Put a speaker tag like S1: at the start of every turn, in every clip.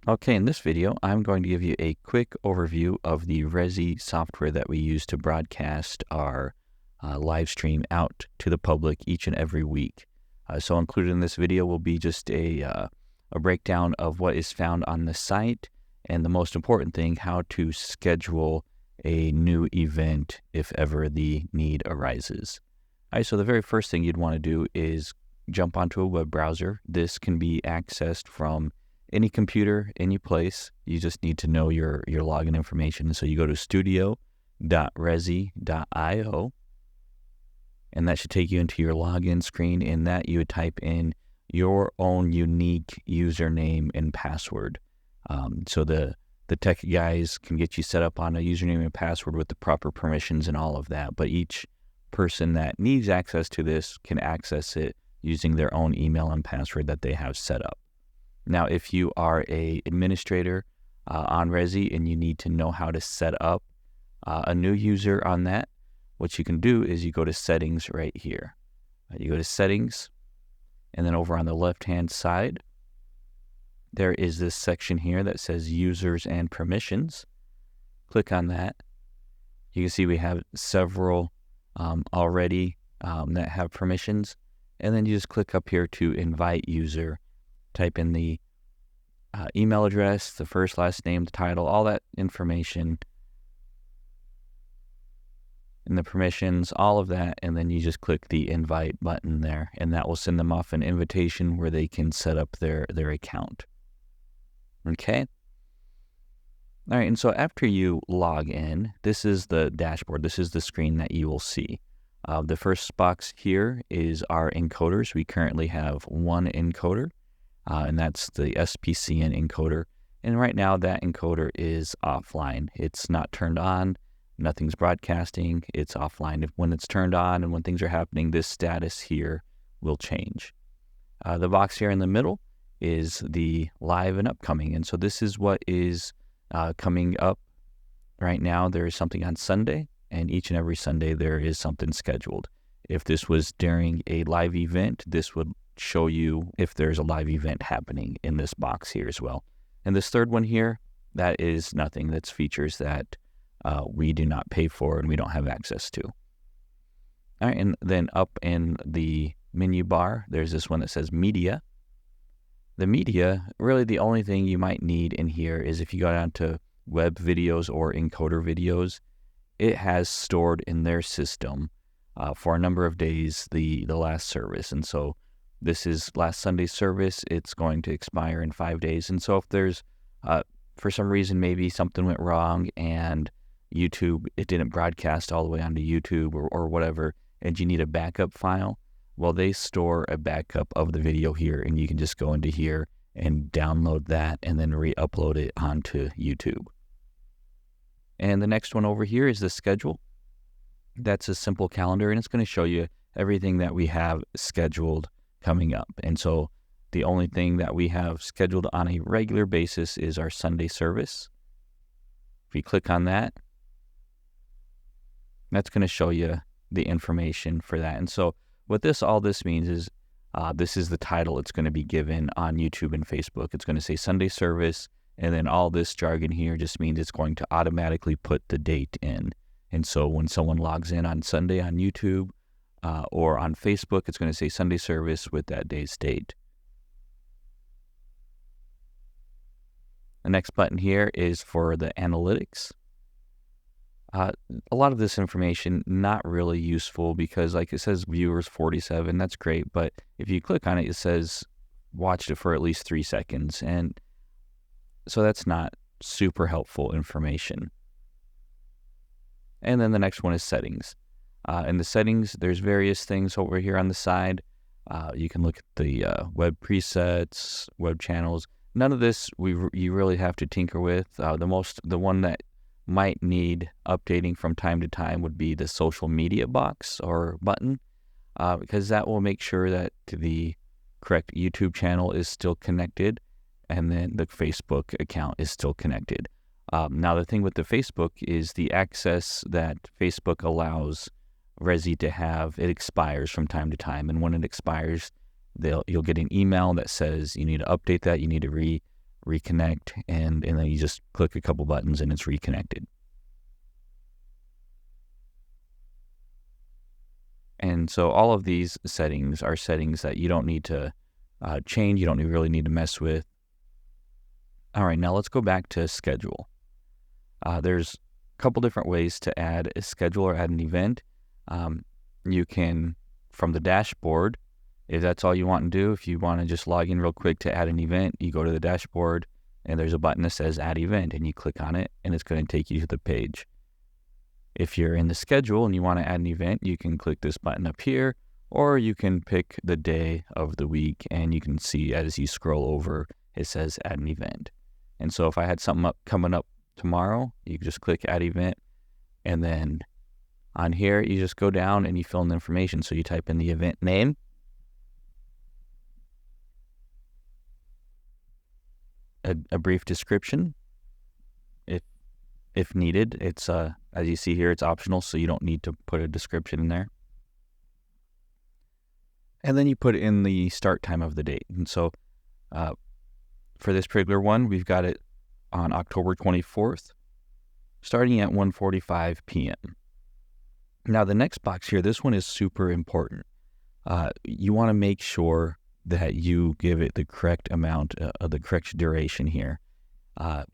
S1: Okay, in this video, I'm going to give you a quick overview of the Resi software that we use to broadcast our live stream out to the public each and every week. So included in this video will be just a breakdown of what is found on the site, and the most important thing, how to schedule a new event if ever the need arises. All right, so the very first thing you'd want to do is jump onto a web browser. This can be accessed from any computer, any place. You just need to know your login information. So you go to studio.resi.io, and that should take you into your login screen. In that, you would type in your own unique username and password. So the tech guys can get you set up on a username and password with the proper permissions and all of that. But each person that needs access to this can access it using their own email and password that they have set up. Now, if you are an administrator on Resi and you need to know how to set up a new user on that, what you can do is you go to settings right here. You go to settings, and then over on the left-hand side, there is this section here that says users and permissions. Click on that. You can see we have several already that have permissions. And then you just click up here to invite user. Type in the email address, the first, last name, the title, all that information, and the permissions, all of that, and then you just click the invite button there, and that will send them off an invitation where they can set up their account. Okay? All right, and so after you log in, this is the dashboard. This is the screen that you will see. The first box here is our encoders. We currently have one encoder. And that's the SPCN encoder. And right now that encoder is offline. It's not turned on. Nothing's broadcasting. It's offline. When it's turned on and when things are happening, this status here will change. The box here in the middle is the live and upcoming. And so this is what is coming up right now. There is something on Sunday, and each and every Sunday there is something scheduled. If this was during a live event, this would show you if there's a live event happening in this box here as well. And this third one here, that is nothing. That's features that we do not pay for and we don't have access to. All right, and then up in the menu bar, there's this one that says media. The media, really the only thing you might need in here is if you go down to web videos or encoder videos, it has stored in their system for a number of days the last service. And so this is last Sunday's service. It's going to expire in 5 days. And so if there's, for some reason, maybe something went wrong and YouTube, it didn't broadcast all the way onto YouTube or whatever, and you need a backup file, well, they store a backup of the video here, and you can just go into here and download that and then re-upload it onto YouTube. And the next one over here is the schedule. That's a simple calendar, and it's going to show you everything that we have scheduled coming up. And so the only thing that we have scheduled on a regular basis is our Sunday service. If you click on that, that's going to show you the information for that. And so what all this means is this is the title it's going to be given on YouTube and Facebook. It's going to say Sunday service, and then all this jargon here just means it's going to automatically put the date in. And so when someone logs in on Sunday on YouTube, or on Facebook, it's going to say Sunday service with that day's date. The next button here is for the analytics. A lot of this information not really useful because, like, it says viewers 47. That's great, but if you click on it, it says watched it for at least 3 seconds, and so that's not super helpful information. And then the next one is settings. In the settings, there's various things over here on the side. You can look at the web presets, web channels. None of this you really have to tinker with. The one that might need updating from time to time would be the social media box or button, because that will make sure that the correct YouTube channel is still connected, and then the Facebook account is still connected. Now, the thing with the Facebook is the access that Facebook allows Resi to have, it expires from time to time, and when it expires, you'll get an email that says you need to update that, you need to reconnect, and then you just click a couple buttons and it's reconnected. And so all of these settings are settings that you don't need to change, you don't really need to mess with. All right, now let's go back to schedule. There's a couple different ways to add a schedule or add an event. You can, from the dashboard, if that's all you want to do, if you want to just log in real quick to add an event, you go to the dashboard and there's a button that says add event and you click on it and it's going to take you to the page. If you're in the schedule and you want to add an event, you can click this button up here, or you can pick the day of the week and you can see as you scroll over, it says add an event. And so if I had something coming up tomorrow, you just click add event, and then on here, you just go down and you fill in the information. So you type in the event name, a brief description, if needed. It's as you see here, it's optional, so you don't need to put a description in there. And then you put in the start time of the date. And so for this particular one, we've got it on October 24th, starting at 1:45 p.m. Now the next box here, this one is super important. You want to make sure that you give it the correct amount of the correct duration here.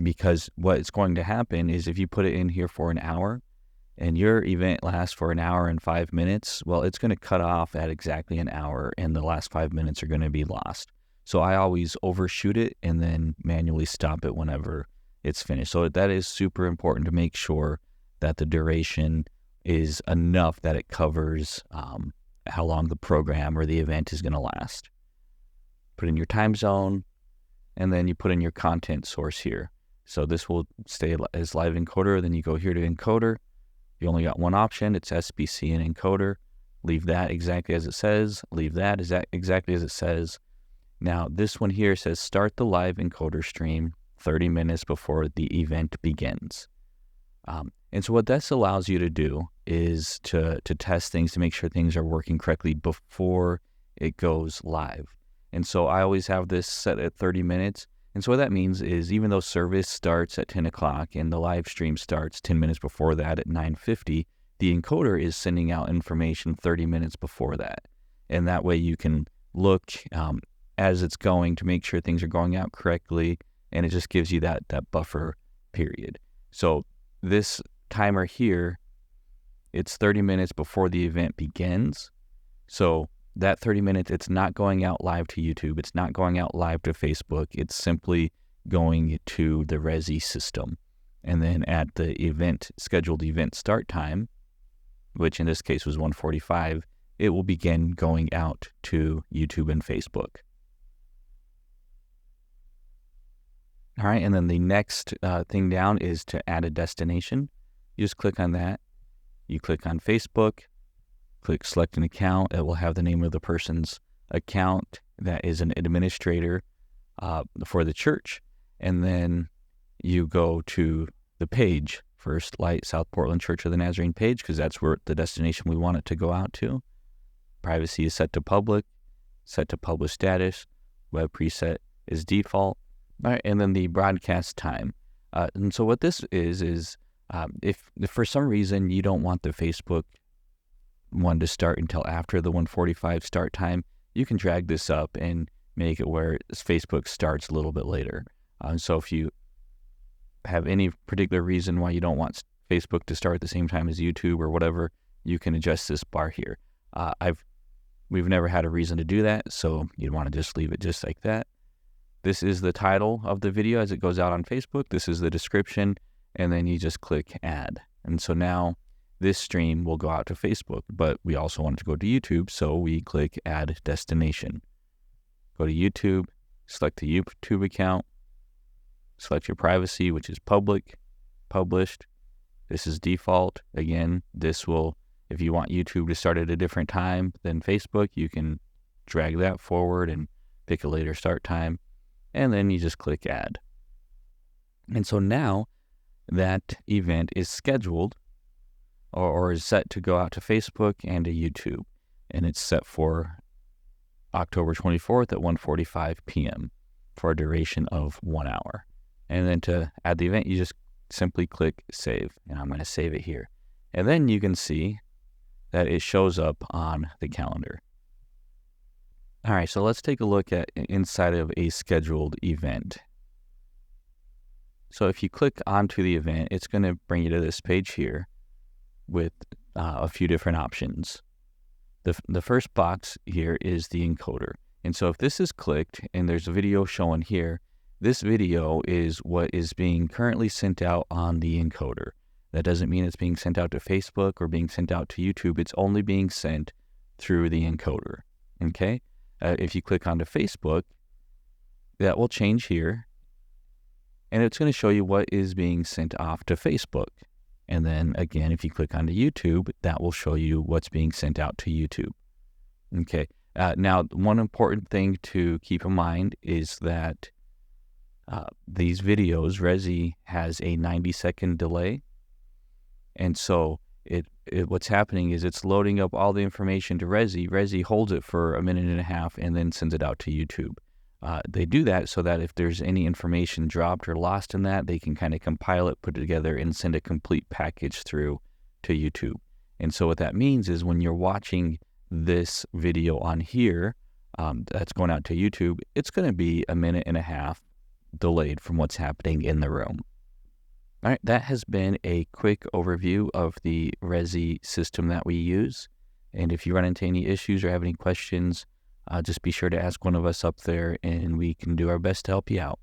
S1: Because what's going to happen is if you put it in here for an hour and your event lasts for an hour and 5 minutes, well, it's going to cut off at exactly an hour and the last 5 minutes are going to be lost. So I always overshoot it and then manually stop it whenever it's finished. So that is super important to make sure that the duration is enough that it covers how long the program or the event is going to last. Put in your time zone, and then you put in your content source here. So this will stay as live encoder. Then you go here to encoder. You only got one option. It's SBC and encoder. Leave that exactly as it says. Leave that exactly as it says. Now this one here says start the live encoder stream 30 minutes before the event begins. And so what this allows you to do is to test things to make sure things are working correctly before it goes live. And so I always have this set at 30 minutes. And so what that means is even though service starts at 10 o'clock and the live stream starts 10 minutes before that at 9:50, the encoder is sending out information 30 minutes before that. And that way you can look as it's going to make sure things are going out correctly. And it just gives you that buffer period. So this timer here, it's 30 minutes before the event begins. So that 30 minutes, it's not going out live to YouTube. It's not going out live to Facebook. It's simply going to the Resi system. And then at the scheduled event start time, which in this case was 1:45, it will begin going out to YouTube and Facebook. All right, and then the next thing down is to add a destination. You just click on that. You click on Facebook, click select an account. It will have the name of the person's account that is an administrator for the church. And then you go to the page, First Light South Portland Church of the Nazarene page, because that's where the destination we want it to go out to. Privacy is set to public, set to publish status. Web preset is default. All right, and then the broadcast time. And so what this is if for some reason you don't want the Facebook one to start until after the 1:45 start time, you can drag this up and make it where Facebook starts a little bit later. So if you have any particular reason why you don't want Facebook to start at the same time as YouTube or whatever, you can adjust this bar here. We've never had a reason to do that, so you'd want to just leave it just like that. This is the title of the video as it goes out on Facebook. This is the description, and then you just click add. And so now this stream will go out to Facebook, but we also want it to go to YouTube, so we click add destination. Go to YouTube, select the YouTube account, select your privacy, which is public, published. This is default. Again, this will, if you want YouTube to start at a different time than Facebook, you can drag that forward and pick a later start time. And then you just click add. And so now that event is scheduled or is set to go out to Facebook and to YouTube. And it's set for October 24th at 1:45 p.m. for a duration of 1 hour. And then to add the event, you just simply click save. And I'm going to save it here. And then you can see that it shows up on the calendar. All right, so let's take a look at inside of a scheduled event. So if you click onto the event, it's going to bring you to this page here with a few different options. The first box here is the encoder. And so if this is clicked and there's a video showing here, this video is what is being currently sent out on the encoder. That doesn't mean it's being sent out to Facebook or being sent out to YouTube. It's only being sent through the encoder. Okay? If you click onto Facebook, that will change here. And it's going to show you what is being sent off to Facebook. And then again, if you click onto YouTube, that will show you what's being sent out to YouTube. Okay. Now, one important thing to keep in mind is that these videos, Resi has a 90-second delay. And so what's happening is it's loading up all the information to Resi. Resi holds it for a minute and a half and then sends it out to YouTube. They do that so that if there's any information dropped or lost in that, they can kind of compile it, put it together, and send a complete package through to YouTube. And so what that means is when you're watching this video on here that's going out to YouTube, it's going to be a minute and a half delayed from what's happening in the room. All right, that has been a quick overview of the Resi system that we use. And if you run into any issues or have any questions, just be sure to ask one of us up there and we can do our best to help you out.